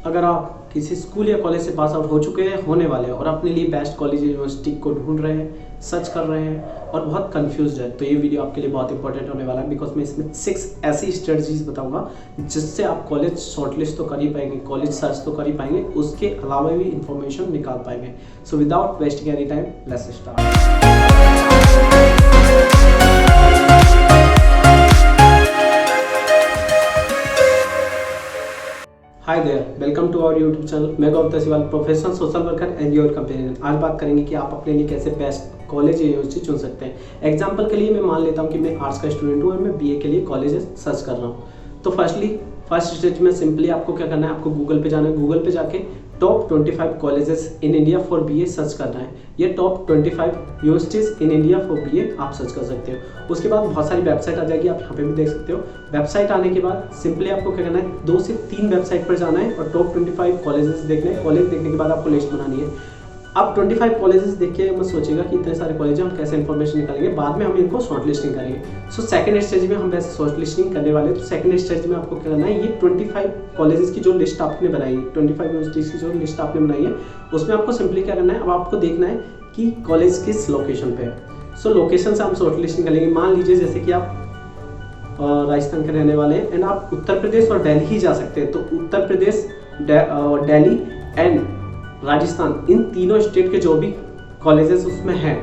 अगर आप किसी स्कूल या कॉलेज से पास आउट हो चुके हैं, होने वाले हैं और अपने लिए बेस्ट कॉलेज यूनिवर्सिटी को ढूंढ रहे हैं, सर्च कर रहे हैं और बहुत कंफ्यूज है, तो ये वीडियो आपके लिए बहुत इंपॉर्टेंट होने वाला है। बिकॉज मैं इसमें 6 ऐसी स्ट्रेटजीज बताऊंगा जिससे आप कॉलेज शॉर्टलिस्ट तो कर ही पाएंगे, कॉलेज सर्च तो कर ही पाएंगे, उसके अलावा भी इंफॉर्मेशन निकाल पाएंगे। So without wasting any time, let's start. Hi there, welcome to our YouTube channel. मैं Gautam Siwal, professional social worker and your companion. आज बात करेंगे कि आप अपने लिए कैसे बेस्ट कॉलेज या यूनिवर्सिटी चुन सकते हैं। एग्जांपल के लिए मैं मान लेता हूं कि मैं आर्ट्स का स्टूडेंट हूं और मैं बीए के लिए कॉलेजेस सर्च कर रहा हूं। तो फर्स्ट स्टेज में सिंपली आपको क्या करना है, आपको गूगल पे जाना है। गूगल पे जाके top 25 colleges in India for BA search करना है। ये top 25 universities in India for BA आप सर्च कर सकते हो। उसके बाद बहुत सारी वेबसाइट आ जाएगी, आप यहाँ पे भी देख सकते हो। वेबसाइट आने के बाद सिंपली आपको क्या करना है, 2 से 3 वेबसाइट पर जाना है और टॉप 25 कॉलेजेस देखने हैं। कॉलेज देखने के बाद आपको लिस्ट बनानी है। अब 25 कॉलेजेस देख के मत सोचेगा कि इतने सारे कॉलेज हैं, हम कैसे इन्फॉर्मेशन निकालेंगे, बाद में हम इनको शॉर्ट लिस्टिंग करेंगे। सो सेकंड स्टेज में हम वैसे शॉर्ट लिस्टिंग करने वाले हैं। तो सेकंड स्टेज में आपको क्या करना है, ये 25 कॉलेजेस की जो लिस्ट आपने बनाई है, 25 यूनिवर्सिटीज की जो लिस्ट आपने बनाई है, उसमें आपको सिंपली क्या करना है, अब आपको देखना है कि कॉलेज किस लोकेशन पे है। सो लोकेशन से हम शॉर्ट लिस्टिंग करेंगे। मान लीजिए जैसे कि आप राजस्थान के रहने वाले हैं एंड आप उत्तर प्रदेश और दिल्ली ही जा सकते हैं, तो उत्तर प्रदेश, दिल्ली एंड राजस्थान, इन तीनों स्टेट के जो भी कॉलेजेस उसमें हैं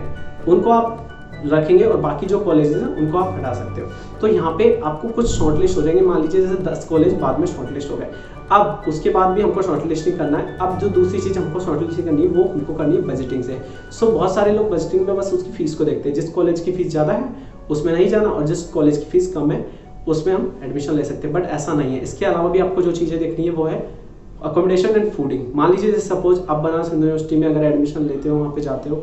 उनको आप रखेंगे और बाकी जो कॉलेजेस हैं उनको आप हटा सकते हो। तो यहाँ पे आपको कुछ शॉर्टलिस्ट हो जाएंगे। मान लीजिए जैसे 10 कॉलेज बाद में शॉर्टलिस्ट हो गए। अब उसके बाद भी हमको शॉर्टलिस्टिंग करना है। अब जो दूसरी चीज़ हमको शॉर्टलिस्टिंग करनी है वो हमको करनी है बजटिंग से। सो बहुत सारे लोग बजटिंग में बस उसकी फीस को देखते हैं। जिस कॉलेज की फीस ज़्यादा है उसमें नहीं जाना और जिस कॉलेज की फीस कम है उसमें हम एडमिशन ले सकते हैं, बट ऐसा नहीं है। इसके अलावा भी आपको जो चीज़ें देखनी है वो है अकोमोडेशन एंड फूडिंग। मान लीजिए जैसे सपोज आप बनारस यूनिवर्सिटी में अगर एडमिशन लेते हो, वहाँ पे जाते हो,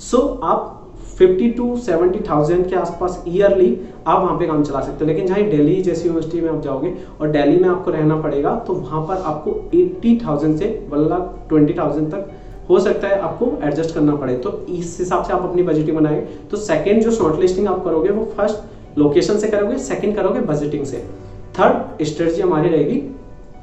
सो आप 50 to 70,000 के आसपास ईयरली आप वहाँ पे काम चला सकते हो। लेकिन जहाँ दिल्ली जैसी यूनिवर्सिटी में आप जाओगे और दिल्ली में आपको रहना पड़ेगा, तो वहाँ पर आपको 80,000 से 1,20,000 तक हो सकता है आपको एडजस्ट करना पड़े। तो इस हिसाब से आप अपनी बजटिंग बनाएंगे। तो सेकेंड जो शॉर्ट लिस्टिंग आप करोगे वो फर्स्ट लोकेशन से करोगे, सेकेंड करोगे बजटिंग से। थर्ड स्ट्रेटजी हमारी रहेगी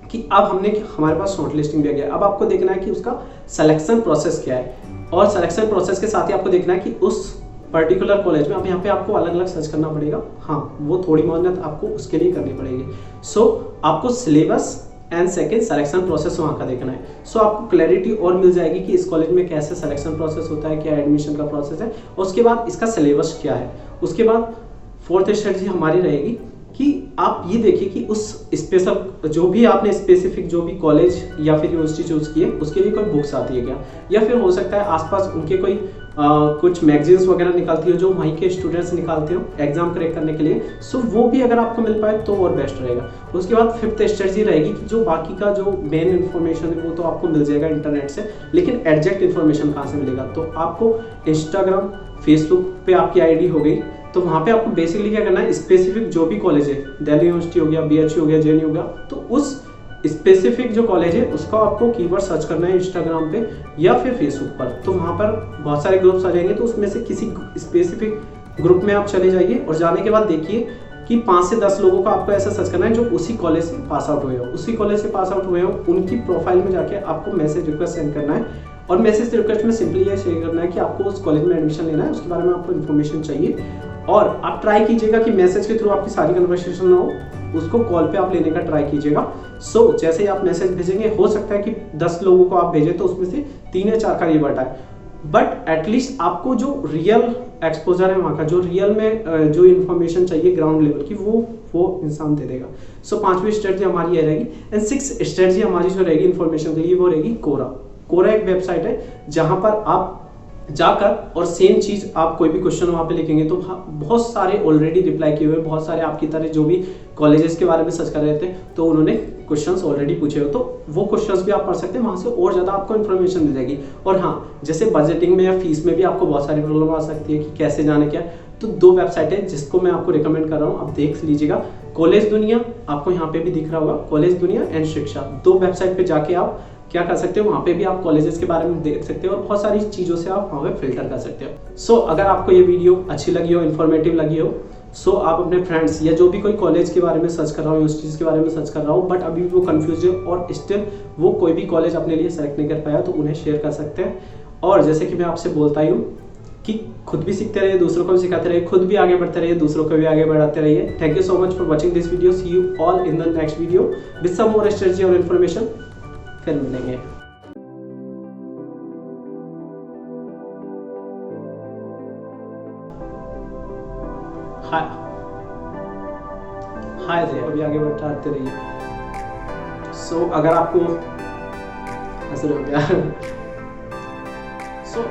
कि अब हमारे पास शॉर्ट लिस्टिंग भी आ गया। अब आपको देखना है कि उसका सिलेक्शन प्रोसेस क्या है, और सिलेक्शन प्रोसेस के साथ ही आपको देखना है कि उस पर्टिकुलर कॉलेज में, अब यहाँ पे आपको अलग अलग सर्च करना पड़ेगा। हाँ, वो थोड़ी मेहनत आपको उसके लिए करनी पड़ेगी। सो आपको syllabus and second selection process वहाँ का देखना है। सो आपको क्लैरिटी और मिल जाएगी कि इस कॉलेज में कैसे सिलेक्शन प्रोसेस होता है, क्या एडमिशन का प्रोसेस है, और उसके बाद इसका सिलेबस क्या है। उसके बाद फोर्थ स्ट्रेटजी हमारी रहेगी कि आप ये देखिए कि उस स्पेशल जो भी आपने स्पेसिफिक जो भी कॉलेज या फिर यूनिवर्सिटी चूज की है उसके लिए कोई बुक्स आती है क्या, या फिर हो सकता है आसपास उनके कोई कुछ मैगजीन्स वगैरह निकलती हो जो वहीं के स्टूडेंट्स निकालते हो एग्जाम क्रैक करने के लिए। सो वो भी अगर आपको मिल पाए तो और बेस्ट रहेगा। उसके बाद फिफ्थ स्ट्रेटजी रहेगी कि जो बाकी का जो मेन इन्फॉर्मेशन है वो तो आपको मिल जाएगा इंटरनेट से, लेकिन एग्जैक्ट इन्फॉर्मेशन कहाँ से मिलेगा। तो आपको इंस्टाग्राम, फेसबुक पे आपकी आईडी हो गई, तो वहाँ पे आपको बेसिकली क्या करना है, स्पेसिफिक जो भी कॉलेज है, दिल्ली यूनिवर्सिटी हो गया, बीएचयू हो गया, जेएनयू हो गया, तो उस स्पेसिफिक जो कॉलेज है उसका आपको कीवर्ड सर्च करना है इंस्टाग्राम पे या फिर फेसबुक पर। तो वहाँ पर बहुत सारे ग्रुप्स आ जाएंगे, तो उसमें से किसी स्पेसिफिक ग्रुप में आप चले जाइए और जाने के बाद देखिए कि 5 से 10 लोगों का आपको ऐसा सर्च करना है जो उसी कॉलेज से पास आउट हुए हो, उसी कॉलेज से पास आउट हुए हो। उनकी प्रोफाइल में जाके आपको मैसेज रिक्वेस्ट सेंड करना है और मैसेज रिक्वेस्ट में सिंपली ये शेयर करना है कि आपको उस कॉलेज में एडमिशन लेना है, उसके बारे में आपको इन्फॉर्मेशन चाहिए। और आप ट्राई कीजिएगा कि मैसेज के थ्रू आपकी सारी कन्वर्सेशन ना हो, उसको कॉल पे आप लेने का ट्राई कीजिएगा। सो जैसे ही आप मैसेज भेजेंगे, हो सकता है कि 10 लोगों को आप भेजें तो उसमें से 3 या 4 का रिवर्ट आए, बट एटलीस्ट आपको जो रियल एक्सपोजर है वहाँ का, जो रियल में जो इन्फॉर्मेशन चाहिए ग्राउंड लेवल की, वो इंसान दे देगा। सो 5वीं स्ट्रेटजी हमारी ये रहेगी। एंड 6th स्ट्रेटजी हमारी जो रहेगी इन्फॉर्मेशन के लिए वो रहेगी कोरा एक वेबसाइट है जहाँ पर आप जाकर और सेम चीज आप कोई भी क्वेश्चन वहाँ पे लिखेंगे तो बहुत सारे ऑलरेडी रिप्लाई किए हुए, बहुत सारे आपकी तरह जो भी कॉलेजेस के बारे में सर्च कर रहे थे तो उन्होंने क्वेश्चंस ऑलरेडी पूछे हो, तो वो क्वेश्चंस भी आप पढ़ सकते हैं, वहाँ से और ज़्यादा आपको इन्फॉर्मेशन मिल जाएगी। और हाँ, जैसे बजटिंग में या फीस में भी आपको बहुत सारी प्रॉब्लम आ सकती है कि कैसे जाने क्या, तो 2 वेबसाइट है जिसको मैं आपको रिकमेंड कर रहा हूँ, आप देख लीजिएगा। कॉलेज दुनिया आपको यहाँ पे भी दिख रहा होगा, कॉलेज दुनिया एंड शिक्षा, 2 वेबसाइट पे जाके आप क्या कर सकते हो, वहाँ पे भी आप कॉलेजेस के बारे में देख सकते हो और बहुत सारी चीज़ों से आप वहाँ पे फिल्टर कर सकते हो। सो अगर आपको ये वीडियो अच्छी लगी हो, इन्फॉर्मेटिव लगी हो, सो आप अपने फ्रेंड्स या जो भी कोई कॉलेज के बारे में सर्च कर रहा हूँ, उस चीज़ के बारे में सर्च कर रहा हूँ, बट अभी वो कंफ्यूज है और स्टिल वो कोई भी कॉलेज अपने लिए सेलेक्ट नहीं कर पाया, तो उन्हें शेयर कर सकते हैं। और जैसे कि मैं आपसे बोलता ही हूँ कि खुद भी सीखते रहिए, दूसरों को भी सिखाते रहिए, खुद भी आगे बढ़ते रहिए, दूसरों को भी आगे बढ़ाते रहिए। Thank you so much for watching this video. See you all in the next video with some more strategy और इन्फॉर्मेशन। फिर मिलेंगे। हाय हाय रे, अभी आगे बढ़ते रहिए। सो अगर आपको ऐसे हो गया सो